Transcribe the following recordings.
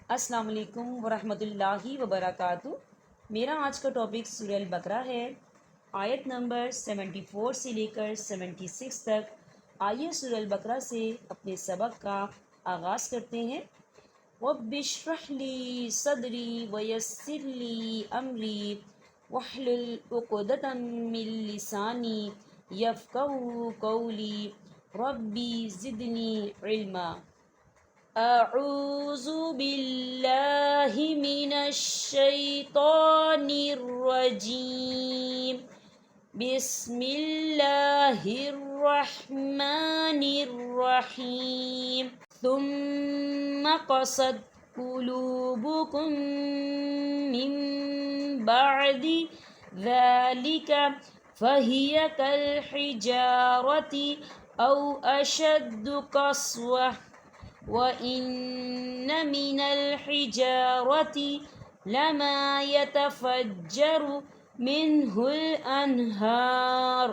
السلام علیکم ورحمۃ اللہ وبرکاتہ۔ میرا آج کا ٹاپک سورہ البقرہ ہے، آیت نمبر 74 سے لے کر 76 تک۔ آئیے سورہ البقرہ سے اپنے سبق کا آغاز کرتے ہیں۔ رب اشرح لی صدری ویسر لی امری واحلل عقدۃ من لسانی یفقہوا قولی ربی زدنی علما۔ اعوذ باللہ من الشیطان الرجیم، بسم اللہ الرحمن الرحیم۔ ثم قست قلوبکم من بعد ذلك فہی کالحجارۃ او اشد قسوۃ وَإِنَّ مِنَ الْحِجَارَةِ لَمَا يَتَفَجَّرُ مِنْهُ الْأَنْهَارُ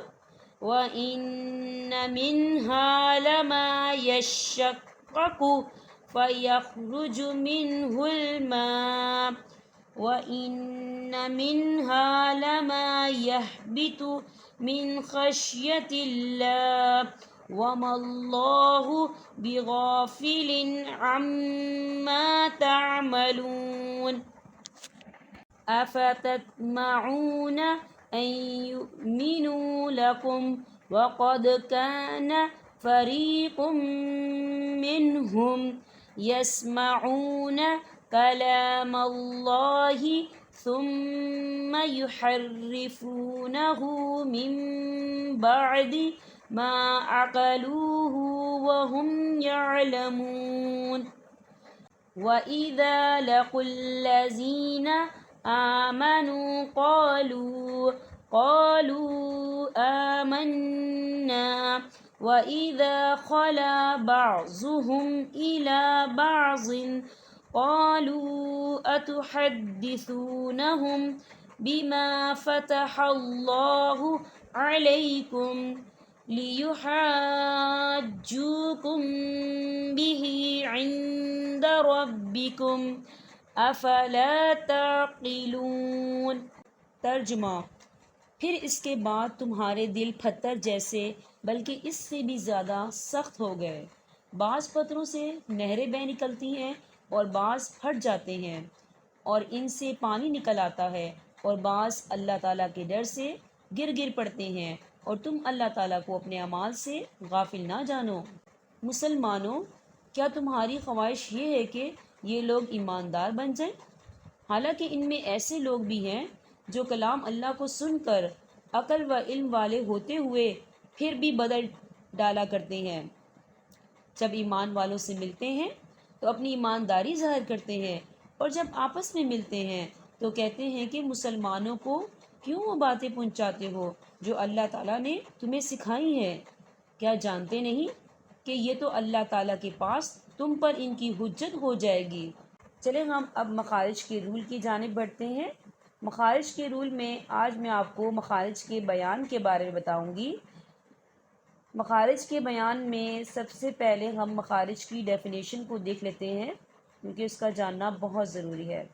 وَإِنَّ مِنْهَا لَمَا يَشَّقَّقُ فَيَخْرُجُ مِنْهُ الْمَاءُ وَإِنَّ مِنْهَا لَمَا يَهْبِطُ مِنْ خَشْيَةِ اللَّهِ وَمَا اللَّهُ بِغَافِلٍ عَمَّا تَعْمَلُونَ۔ أَفَتَطْمَعُونَ أَن يُؤْمِنُوا لَكُمْ وَقَدْ كَانَ فَرِيقٌ مِّنْهُمْ يَسْمَعُونَ كَلَامَ اللَّهِ ثُمَّ يُحَرِّفُونَهُ مِن بَعْدِ ما عقلوه وهم يعلمون۔ وَإِذَا لَقُوا الَّذِينَ آمَنُوا قَالُوا آمَنَّا وَإِذَا خَلَا بَعْضُهُمْ إِلَى بَعْضٍ قَالُوا أَتُحَدِّثُونَهُم بِمَا فَتَحَ اللَّهُ عَلَيْكُمْ لِيُحَاجُّوكُم بِهِ عِندَ رَبِّكُمْ أَفَلَا تَعْقِلُونَ۔ ترجمہ: پھر اس کے بعد تمہارے دل پتھر جیسے بلکہ اس سے بھی زیادہ سخت ہو گئے۔ بعض پتھروں سے نہریں بہہ نکلتی ہیں اور بعض پھٹ جاتے ہیں اور ان سے پانی نکل آتا ہے، اور بعض اللہ تعالیٰ کے ڈر سے گر پڑتے ہیں، اور تم اللہ تعالیٰ کو اپنے اعمال سے غافل نہ جانو۔ مسلمانوں، کیا تمہاری خواہش یہ ہے کہ یہ لوگ ایماندار بن جائیں؟ حالانکہ ان میں ایسے لوگ بھی ہیں جو کلام اللہ کو سن کر عقل و علم والے ہوتے ہوئے پھر بھی بدل ڈالا کرتے ہیں۔ جب ایمان والوں سے ملتے ہیں تو اپنی ایمانداری ظاہر کرتے ہیں، اور جب آپس میں ملتے ہیں تو کہتے ہیں کہ مسلمانوں کو کیوں وہ باتیں پہنچاتے ہو جو اللہ تعالیٰ نے تمہیں سکھائی ہیں؟ کیا جانتے نہیں کہ یہ تو اللہ تعالیٰ کے پاس تم پر ان کی حجت ہو جائے گی؟ چلیں ہم اب مخارج کے رول کی جانب بڑھتے ہیں۔ مخارج کے رول میں آج میں آپ کو مخارج کے بیان کے بارے میں بتاؤں گی۔ مخارج کے بیان میں سب سے پہلے ہم مخارج کی ڈیفینیشن کو دیکھ لیتے ہیں، کیونکہ اس کا جاننا بہت ضروری ہے۔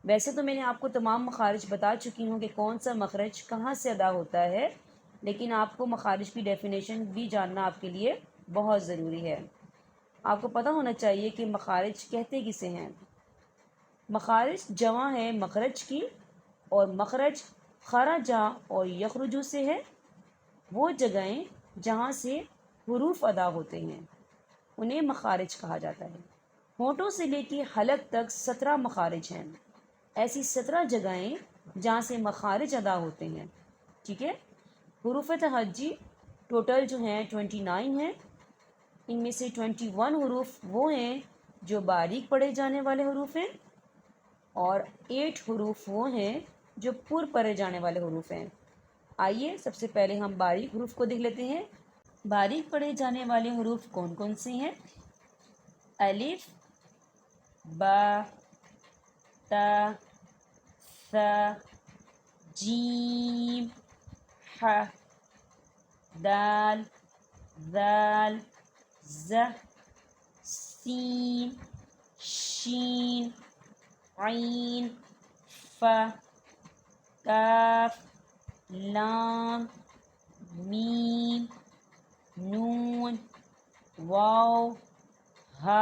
ویسے تو میں نے آپ کو تمام مخارج بتا چکی ہوں کہ کون سا مخرج کہاں سے ادا ہوتا ہے، لیکن آپ کو مخارج کی ڈیفینیشن بھی جاننا آپ کے لیے بہت ضروری ہے۔ آپ کو پتہ ہونا چاہیے کہ مخارج کہتے کسے ہیں۔ مخارج جمع ہے مخرج کی، اور مخرج خرجا اور یخرجو سے ہے۔ وہ جگہیں جہاں سے حروف ادا ہوتے ہیں انہیں مخارج کہا جاتا ہے۔ ہونٹوں سے لے کے حلق تک 17 مخارج ہیں۔ ایسی 17 جگہیں جہاں سے مخارج ادا ہوتے ہیں، ٹھیک ہے۔ حروف تہجی ٹوٹل جو ہیں 29 ہیں۔ ان میں سے 21 حروف وہ ہیں جو باریک پڑھے جانے والے حروف ہیں، اور 8 حروف وہ ہیں جو پر پڑھے جانے والے حروف ہیں۔ آئیے سب سے پہلے ہم باریک حروف کو دیکھ لیتے ہیں۔ باریک پڑھے جانے والے حروف کون کون سے ہیں؟ الف، با، تا، ثا، جیم، ح، دال، ذال، ز، سین، ش، شین، عین، فا، کاف، لام، میم، نون، واو، ہا،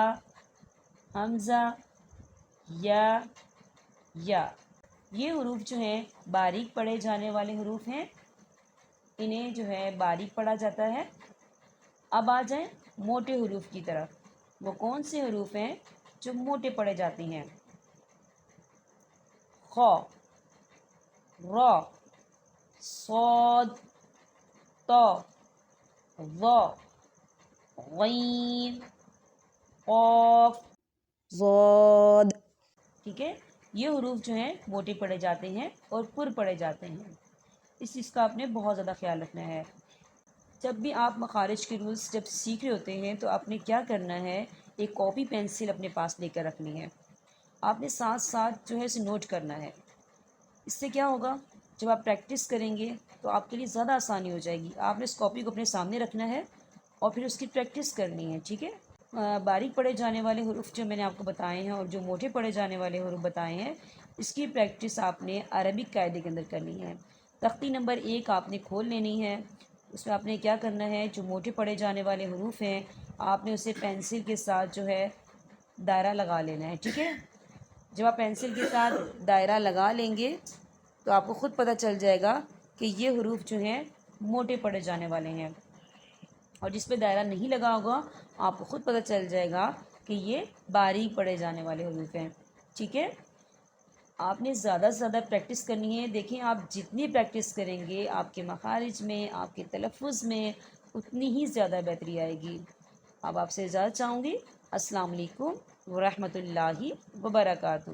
حمزہ، یا۔ یہ حروف جو ہیں باریک پڑھے جانے والے حروف ہیں، انہیں جو ہے باریک پڑھا جاتا ہے۔ اب آ جائیں موٹے حروف کی طرف۔ وہ کون سے حروف ہیں جو موٹے پڑھے جاتے ہیں؟ خ، را، صاد، طا، ظا، غین، قاف، ضاد۔ ٹھیک ہے، یہ حروف جو ہیں موٹے پڑھے جاتے ہیں اور پر پڑھے جاتے ہیں۔ اس چیز کا آپ نے بہت زیادہ خیال رکھنا ہے۔ جب بھی آپ مخارج کے رولز جب سیکھ رہے ہوتے ہیں تو آپ نے کیا کرنا ہے، ایک کاپی پینسل اپنے پاس لے کر رکھنی ہے۔ آپ نے ساتھ ساتھ جو ہے اسے نوٹ کرنا ہے۔ اس سے کیا ہوگا، جب آپ پریکٹس کریں گے تو آپ کے لیے زیادہ آسانی ہو جائے گی۔ آپ نے اس کاپی کو اپنے سامنے رکھنا ہے اور پھر اس کی پریکٹس کرنی ہے، ٹھیک ہے۔ باریک پڑھے جانے والے حروف جو میں نے آپ کو بتائے ہیں اور جو موٹے پڑھے جانے والے حروف بتائے ہیں، اس کی پریکٹس آپ نے عربک قاعدے کے اندر کرنی ہے۔ تختی نمبر 1 آپ نے کھول لینی ہے۔ اس میں آپ نے کیا کرنا ہے، جو موٹے پڑھے جانے والے حروف ہیں آپ نے اسے پینسل کے ساتھ جو ہے دائرہ لگا لینا ہے، ٹھیک ہے۔ جب آپ پینسل کے ساتھ دائرہ لگا لیں گے تو آپ کو خود پتہ چل جائے گا کہ یہ حروف جو ہیں موٹے پڑھے جانے والے ہیں، اور جس پہ دائرہ نہیں لگا ہوگا آپ کو خود پتہ چل جائے گا کہ یہ باریک پڑھے جانے والے حروف ہیں، ٹھیک ہے۔ آپ نے زیادہ سے زیادہ پریکٹس کرنی ہے۔ دیکھیں آپ جتنی پریکٹس کریں گے آپ کے مخارج میں، آپ کے تلفظ میں اتنی ہی زیادہ بہتری آئے گی۔ اب آپ سے اجازت چاہوں گی۔ السلام علیکم ورحمۃ اللہ وبرکاتہ۔